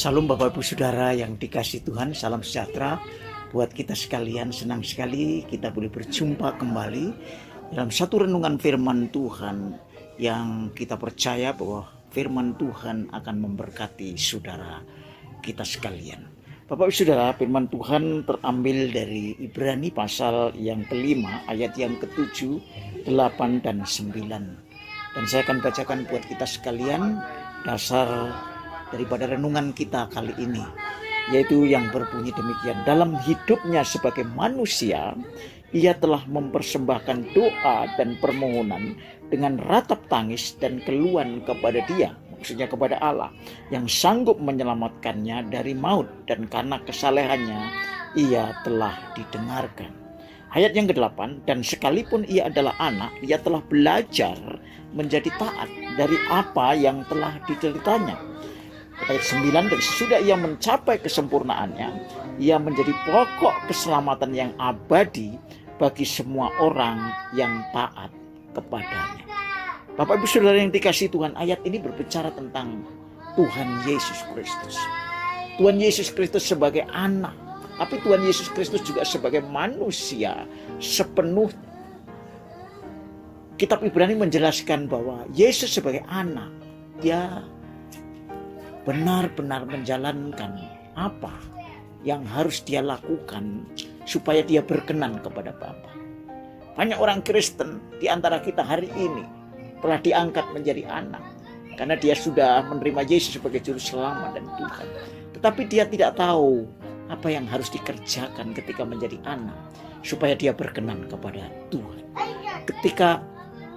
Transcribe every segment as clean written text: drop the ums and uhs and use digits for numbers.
Salam Bapak Ibu Saudara yang dikasihi Tuhan, salam sejahtera buat kita sekalian. Senang sekali kita boleh berjumpa kembali dalam satu renungan firman Tuhan yang kita percaya bahwa firman Tuhan akan memberkati saudara kita sekalian. Bapak Ibu Saudara, firman Tuhan terambil dari Ibrani pasal yang kelima, ayat yang ke-7, 8, dan 9. Dan saya akan bacakan buat kita sekalian dasar daripada renungan kita kali ini, yaitu yang berbunyi demikian. Dalam hidupnya sebagai manusia, ia telah mempersembahkan doa dan permohonan dengan ratap tangis dan keluhan kepada Dia, maksudnya kepada Allah, yang sanggup menyelamatkannya dari maut, dan karena kesalehannya ia telah didengarkan. Ayat yang ke-8, dan sekalipun ia adalah anak, ia telah belajar menjadi taat dari apa yang telah dideritanya. Ayat 9, dan sesudah ia mencapai kesempurnaannya, ia menjadi pokok keselamatan yang abadi bagi semua orang yang taat kepadanya. Bapak Ibu Saudara yang dikasihi Tuhan, ayat ini berbicara tentang Tuhan Yesus Kristus. Tuhan Yesus Kristus sebagai anak, tapi Tuhan Yesus Kristus juga sebagai manusia sepenuhnya. Kitab Ibrani menjelaskan bahwa Yesus sebagai anak, Dia benar-benar menjalankan apa yang harus Dia lakukan supaya Dia berkenan kepada Bapa. Banyak orang Kristen di antara kita hari ini telah diangkat menjadi anak karena dia sudah menerima Yesus sebagai juru selamat dan Tuhan. Tetapi dia tidak tahu apa yang harus dikerjakan ketika menjadi anak supaya dia berkenan kepada Tuhan. Ketika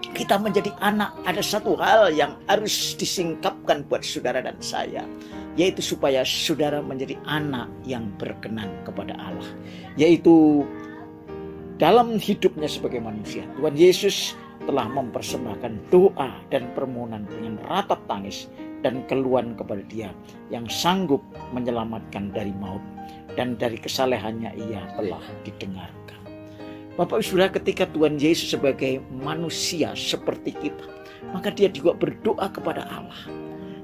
kita menjadi anak, ada satu hal yang harus disingkapkan buat saudara dan saya, yaitu supaya saudara menjadi anak yang berkenan kepada Allah, yaitu dalam hidupnya sebagai manusia. Tuhan Yesus telah mempersembahkan doa dan permohonan dengan ratap tangis dan keluhan kepada Dia yang sanggup menyelamatkan dari maut, dan dari kesalehannya ia telah didengarkan. Bapak Ibu Saudara, ketika Tuhan Yesus sebagai manusia seperti kita, maka Dia juga berdoa kepada Allah.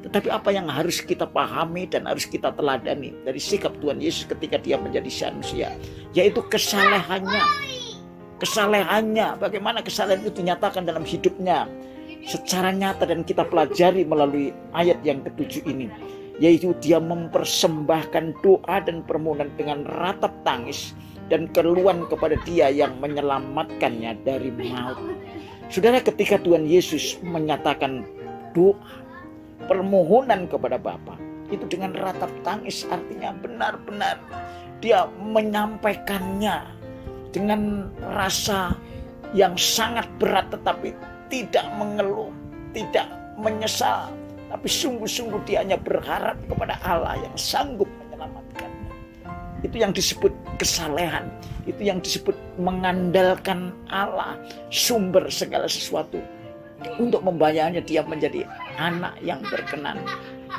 Tetapi apa yang harus kita pahami dan harus kita teladani dari sikap Tuhan Yesus ketika Dia menjadi manusia, yaitu kesalehannya. Kesalehannya, bagaimana kesalehan itu dinyatakan dalam hidupnya secara nyata, dan kita pelajari melalui ayat yang ke-7 ini, yaitu Dia mempersembahkan doa dan permohonan dengan ratap tangis dan keluhan kepada Dia yang menyelamatkannya dari maut. Saudara, ketika Tuhan Yesus menyatakan doa permohonan kepada Bapa itu dengan ratap tangis, artinya benar-benar Dia menyampaikannya dengan rasa yang sangat berat, tetapi tidak mengeluh, tidak menyesal, tapi sungguh-sungguh Dia hanya berharap kepada Allah yang sanggup menyelamatkannya. Itu yang disebut kesalehan, itu yang disebut mengandalkan Allah, sumber segala sesuatu, untuk membayarnya Dia menjadi anak yang berkenan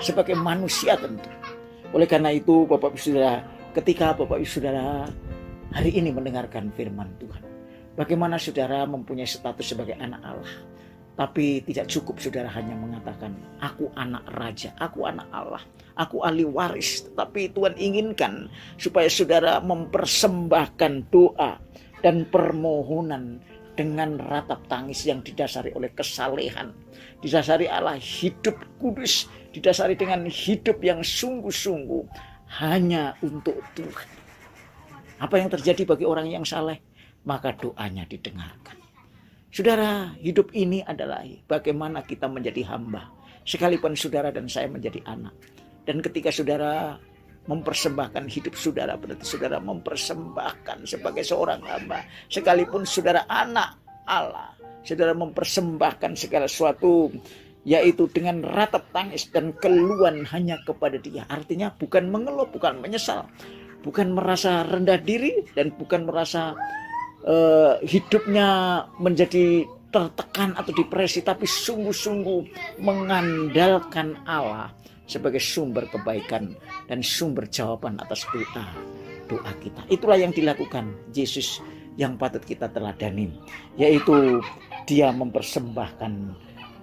sebagai manusia tentu. Oleh karena itu Bapak Ibu Saudara, ketika Bapak Ibu Saudara hari ini mendengarkan firman Tuhan, bagaimana saudara mempunyai status sebagai anak Allah, tapi tidak cukup saudara hanya mengatakan aku anak raja, aku anak Allah, aku ahli waris. Tetapi Tuhan inginkan supaya saudara mempersembahkan doa dan permohonan dengan ratap tangis yang didasari oleh kesalehan, didasari Allah hidup kudus, didasari dengan hidup yang sungguh-sungguh hanya untuk Tuhan. Apa yang terjadi bagi orang yang saleh? Maka doanya didengarkan. Saudara, hidup ini adalah bagaimana kita menjadi hamba. Sekalipun saudara dan saya menjadi anak. Dan ketika saudara mempersembahkan hidup saudara, berarti saudara mempersembahkan sebagai seorang hamba. Sekalipun saudara anak Allah, saudara mempersembahkan segala sesuatu, yaitu dengan ratap tangis dan keluhan hanya kepada Dia. Artinya bukan mengeluh, bukan menyesal, bukan merasa rendah diri, dan bukan merasa hidupnya menjadi tertekan atau depresi, tapi sungguh-sungguh mengandalkan Allah sebagai sumber kebaikan dan sumber jawaban atas doa kita. Itulah yang dilakukan Yesus yang patut kita teladani, yaitu Dia mempersembahkan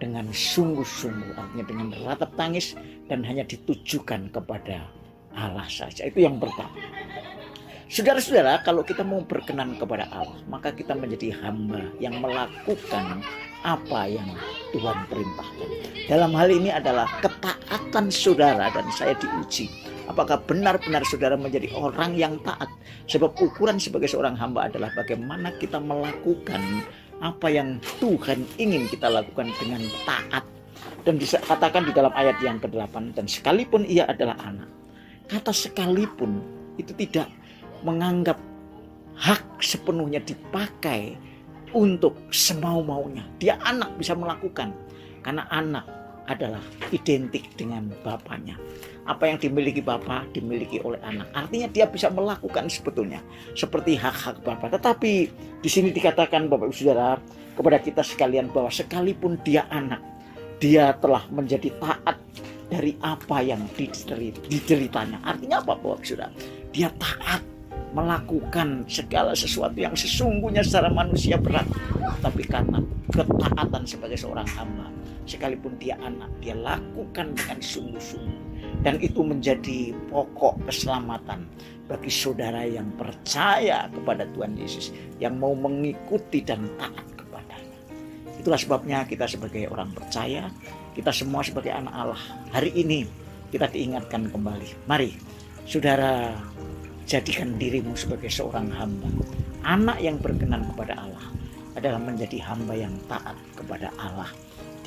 dengan sungguh-sungguh, artinya dengan ratap tangis dan hanya ditujukan kepada Allah saja. Itu yang pertama. Saudara-saudara, kalau kita mau berkenan kepada Allah, maka kita menjadi hamba yang melakukan apa yang Tuhan perintahkan. Dalam hal ini adalah ketaatan saudara dan saya diuji. Apakah benar-benar saudara menjadi orang yang taat? Sebab ukuran sebagai seorang hamba adalah bagaimana kita melakukan apa yang Tuhan ingin kita lakukan dengan taat. Dan dikatakan di dalam ayat yang ke-8, dan sekalipun ia adalah anak. Kata sekalipun itu tidak menganggap hak sepenuhnya dipakai untuk semau-maunya. Dia anak bisa melakukan. Karena anak adalah identik dengan bapaknya. Apa yang dimiliki bapak dimiliki oleh anak. Artinya dia bisa melakukan sebetulnya seperti hak-hak bapak. Tetapi di sini dikatakan Bapak Ibu Saudara kepada kita sekalian bahwa sekalipun dia anak, dia telah menjadi taat dari apa yang dideritanya. Artinya apa Bapak Ibu Saudara? Dia taat melakukan segala sesuatu yang sesungguhnya secara manusia berat, tapi karena ketaatan sebagai seorang hamba, sekalipun dia anak, dia lakukan dengan sungguh-sungguh, dan itu menjadi pokok keselamatan bagi saudara yang percaya kepada Tuhan Yesus, yang mau mengikuti dan taat kepadanya. Itulah sebabnya kita sebagai orang percaya, kita semua sebagai anak Allah, hari ini kita diingatkan kembali. Mari saudara, jadikan dirimu sebagai seorang hamba. Anak yang berkenan kepada Allah adalah menjadi hamba yang taat kepada Allah,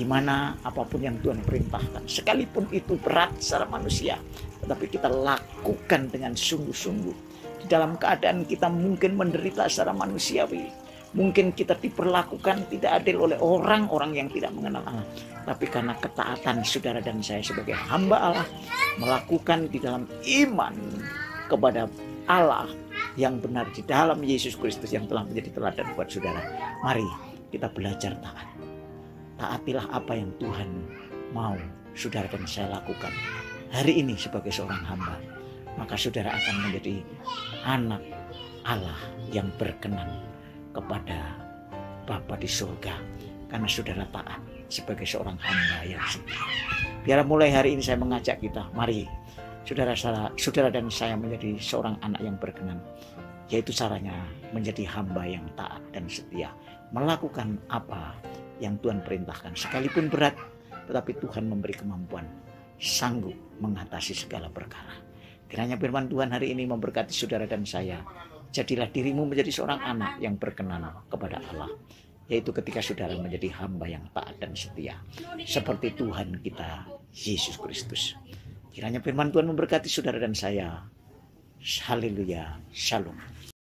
di mana apapun yang Tuhan perintahkan, sekalipun itu berat secara manusia, tetapi kita lakukan dengan sungguh-sungguh. Di dalam keadaan kita mungkin menderita secara manusiawi, mungkin kita diperlakukan tidak adil oleh orang-orang yang tidak mengenal Allah, tapi karena ketaatan saudara dan saya sebagai hamba Allah, melakukan di dalam iman kepada Allah yang benar di dalam Yesus Kristus yang telah menjadi teladan buat saudara. Mari kita belajar taat. Taatilah apa yang Tuhan mau saudara dan saya lakukan hari ini sebagai seorang hamba. Maka saudara akan menjadi anak Allah yang berkenan kepada Bapa di surga, karena saudara taat sebagai seorang hamba yang setia. Biar mulai hari ini saya mengajak kita, mari saudara dan saya menjadi seorang anak yang berkenan, yaitu caranya menjadi hamba yang taat dan setia, melakukan apa yang Tuhan perintahkan, sekalipun berat, tetapi Tuhan memberi kemampuan, sanggup mengatasi segala perkara. Kiranya firman Tuhan hari ini memberkati saudara dan saya. Jadilah dirimu menjadi seorang anak yang berkenan kepada Allah, yaitu ketika saudara menjadi hamba yang taat dan setia, seperti Tuhan kita Yesus Kristus. Kiranya firman Tuhan memberkati saudara dan saya. Haleluya. Shalom.